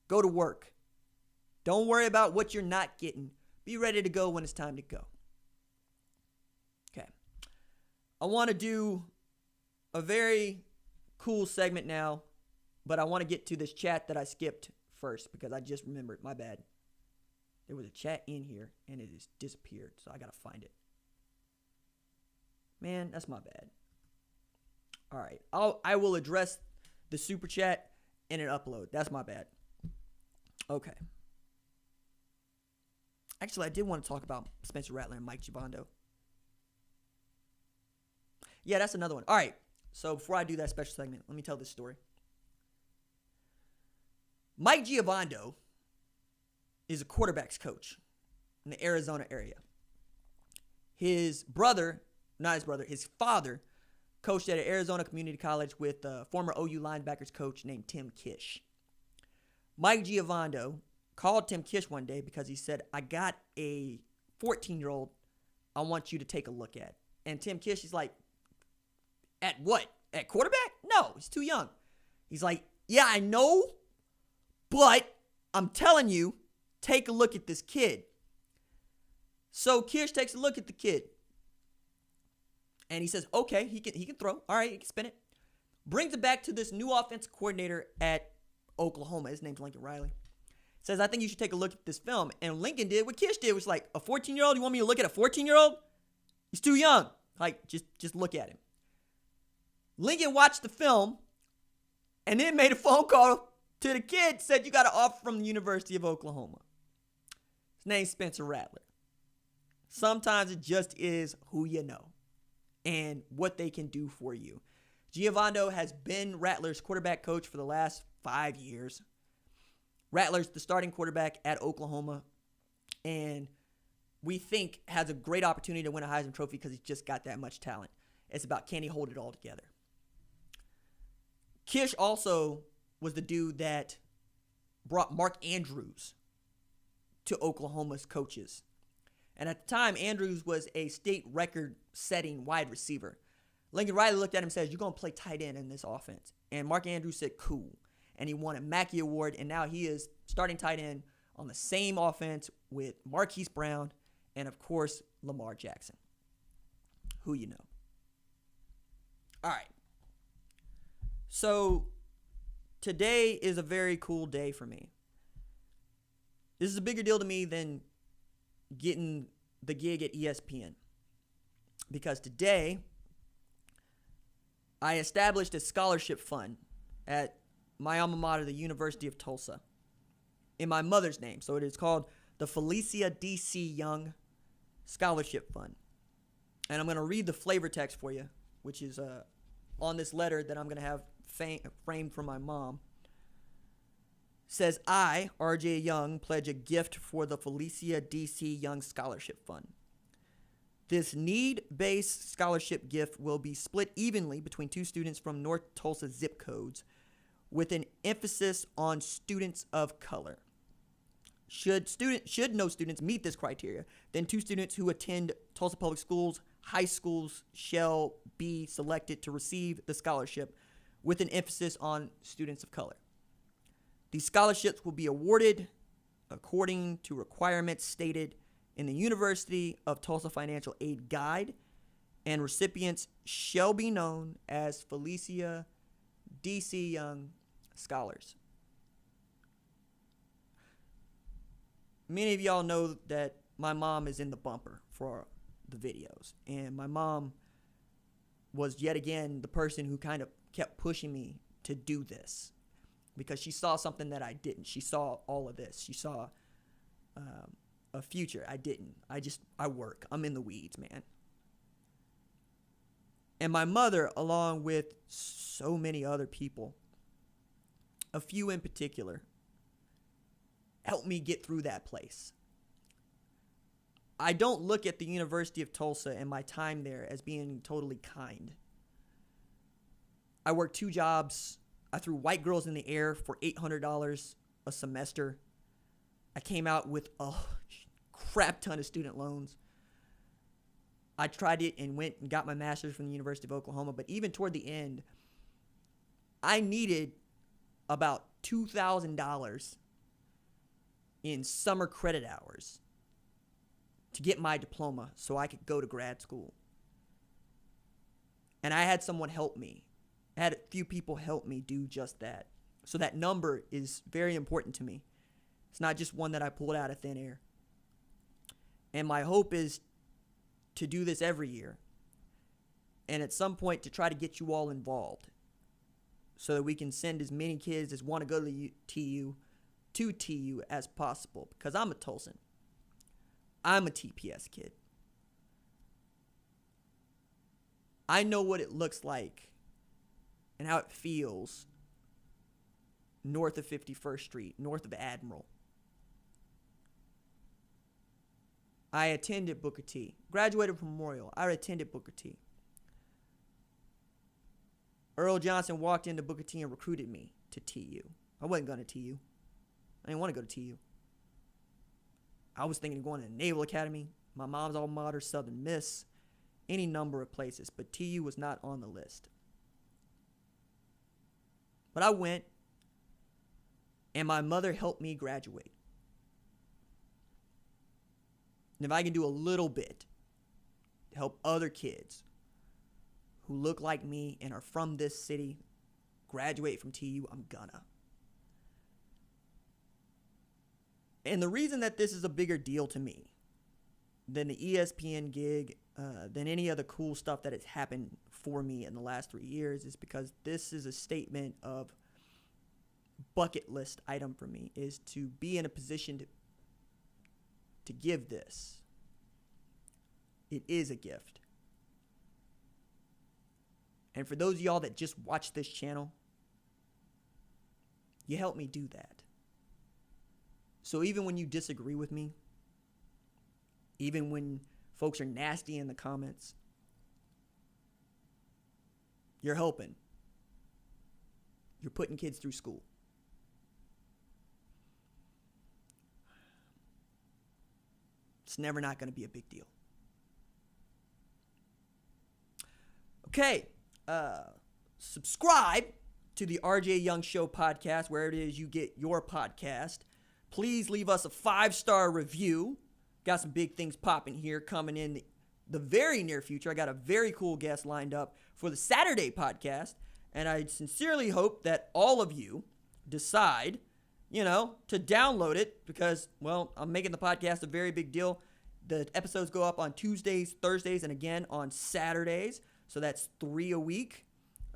Go to work. Don't worry about what you're not getting. Be ready to go when it's time to go. Okay. I want to do a very cool segment now, but I want to get to this chat that I skipped first because I just remembered. My bad. There was a chat in here and it has disappeared, so I got to find it. Man, that's my bad. All right. I will address the super chat in an upload. That's my bad. Okay. Actually, I did want to talk about Spencer Rattler and Mike Giovando. Yeah, that's another one. All right. So before I do that special segment, let me tell this story. Mike Giovando is a quarterback's coach in the Arizona area. His father coached at an Arizona Community College with a former OU linebackers coach named Tim Kish. Mike Giovando called Tim Kish one day because he said, I got a 14-year-old I want you to take a look at. And Tim Kish is like, at what? At quarterback? No, he's too young. He's like, yeah, I know, but I'm telling you, take a look at this kid. So Kish takes a look at the kid. And he says, okay, he can throw. All right, he can spin it. Brings it back to this new offensive coordinator at Oklahoma. His name's Lincoln Riley. says, I think you should take a look at this film. And Lincoln did what Kish did, which like, a 14-year-old? You want me to look at a 14-year-old? He's too young. Like, just look at him. Lincoln watched the film and then made a phone call to the kid, said, you got an offer from the University of Oklahoma. His name's Spencer Rattler. Sometimes it just is who you know and what they can do for you. Giovando has been Rattler's quarterback coach for the last 5 years. Rattler's the starting quarterback at Oklahoma, and we think has a great opportunity to win a Heisman Trophy because he's just got that much talent. It's about, can he hold it all together? Kish also was the dude that brought Mark Andrews to Oklahoma's coaches. And at the time, Andrews was a state record-setting wide receiver. Lincoln Riley looked at him and says, you're going to play tight end in this offense. And Mark Andrews said, cool. And he won a Mackey Award, and now he is starting tight end on the same offense with Marquise Brown and, of course, Lamar Jackson. Who you know. All right. So today is a very cool day for me. This is a bigger deal to me than getting the gig at ESPN. Because today, I established a scholarship fund at my alma mater, the University of Tulsa, in my mother's name. So it is called the Felicia D.C. Young Scholarship Fund. And I'm going to read the flavor text for you, which is on this letter that I'm going to have framed for my mom. Says, I, R.J. Young, pledge a gift for the Felicia D.C. Young Scholarship Fund. This need-based scholarship gift will be split evenly between two students from North Tulsa zip codes with an emphasis on students of color. Should no students meet this criteria, then two students who attend Tulsa Public Schools, high schools shall be selected to receive the scholarship with an emphasis on students of color. These scholarships will be awarded according to requirements stated in the University of Tulsa Financial Aid Guide, and recipients shall be known as Felicia D.C. Young Scholars. Many of y'all know that my mom is in the bumper for the videos, and my mom was yet again the person who kind of kept pushing me to do this because she saw something that I didn't. She saw all of this. She saw a future. I didn't. I work. I'm in the weeds, man. And my mother, along with so many other people, a few in particular, helped me get through that place. I don't look at the University of Tulsa and my time there as being totally kind. I worked 2 jobs. I threw white girls in the air for $800 a semester. I came out with a crap ton of student loans. I tried it and went and got my master's from the University of Oklahoma. But even toward the end, I needed about $2,000 in summer credit hours to get my diploma so I could go to grad school. And I had someone help me. I had a few people help me do just that. So that number is very important to me. It's not just one that I pulled out of thin air. And my hope is to do this every year. And at some point to try to get you all involved so that we can send as many kids as want to go to TU as possible. Because I'm a Tulsan. I'm a TPS kid. I know what it looks like and how it feels north of 51st Street, north of Admiral. I attended Booker T. Graduated from Memorial. I attended Booker T. Earl Johnson walked into Booker T and recruited me to TU. I wasn't going to TU. I didn't want to go to TU. I was thinking of going to the Naval Academy, my mom's alma mater, Southern Miss, any number of places, but TU was not on the list. But I went, and my mother helped me graduate. And if I can do a little bit to help other kids who look like me and are from this city graduate from TU, I'm gonna. And the reason that this is a bigger deal to me than the ESPN gig, than any other cool stuff that has happened for me in the last 3 years is because this is a statement of bucket list item for me, is to be in a position to give this. It is a gift. And for those of y'all that just watch this channel, you help me do that. So even when you disagree with me, even when folks are nasty in the comments, you're helping. You're putting kids through school. It's never not going to be a big deal. Okay. Subscribe to the RJ Young Show podcast, where it is you get your podcast. Please leave us a 5-star review. Got some big things popping here coming in the very near future. I got a very cool guest lined up for the Saturday podcast, and I sincerely hope that all of you decide, to download it because, I'm making the podcast a very big deal. The episodes go up on Tuesdays, Thursdays, and again on Saturdays. So that's 3 a week.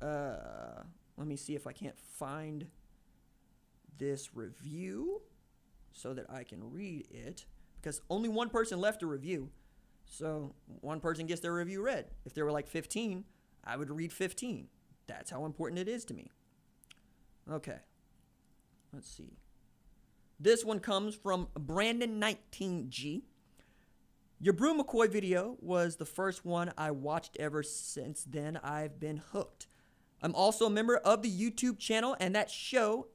Let me see if I can't find this review so that I can read it, because only one person left a review. So one person gets their review read. If there were like 15, I would read 15. That's how important it is to me. Okay. Let's see. This one comes from Brandon19G. Your Brew McCoy video was the first one I watched. Ever since then, I've been hooked. I'm also a member of the YouTube channel, and that shows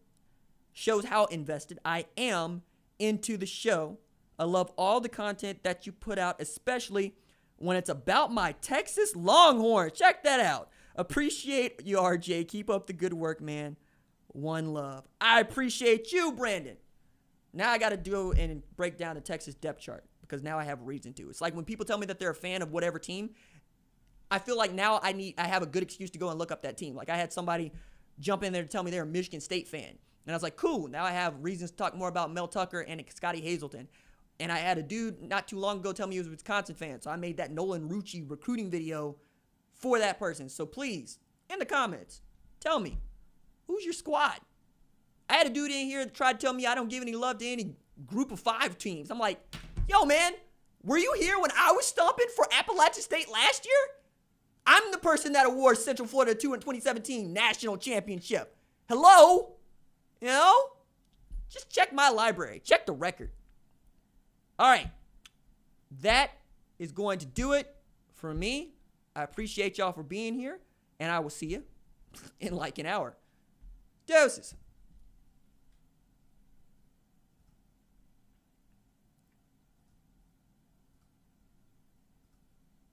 how invested I am into the show. I love all the content that you put out, especially when it's about my Texas Longhorns. Check that out. Appreciate you, RJ. Keep up the good work, man. One love. I appreciate you, Brandon. Now I got to do and break down the Texas depth chart, because now I have reason to. It's like when people tell me that they're a fan of whatever team, I feel like now I have a good excuse to go and look up that team. Like I had somebody jump in there to tell me they're a Michigan State fan. And I was like, cool. Now I have reasons to talk more about Mel Tucker and Scotty Hazelton. And I had a dude not too long ago tell me he was a Wisconsin fan. So I made that Nolan Rucci recruiting video for that person. So please, in the comments, tell me, who's your squad? I had a dude in here that tried to tell me I don't give any love to any group of 5 teams. I'm like, yo, man, were you here when I was stomping for Appalachian State last year? I'm the person that awarded Central Florida 2 in 2017 national championship. Hello? Just check my library. Check the record. All right. That is going to do it for me. I appreciate y'all for being here, and I will see you in like an hour. Doses.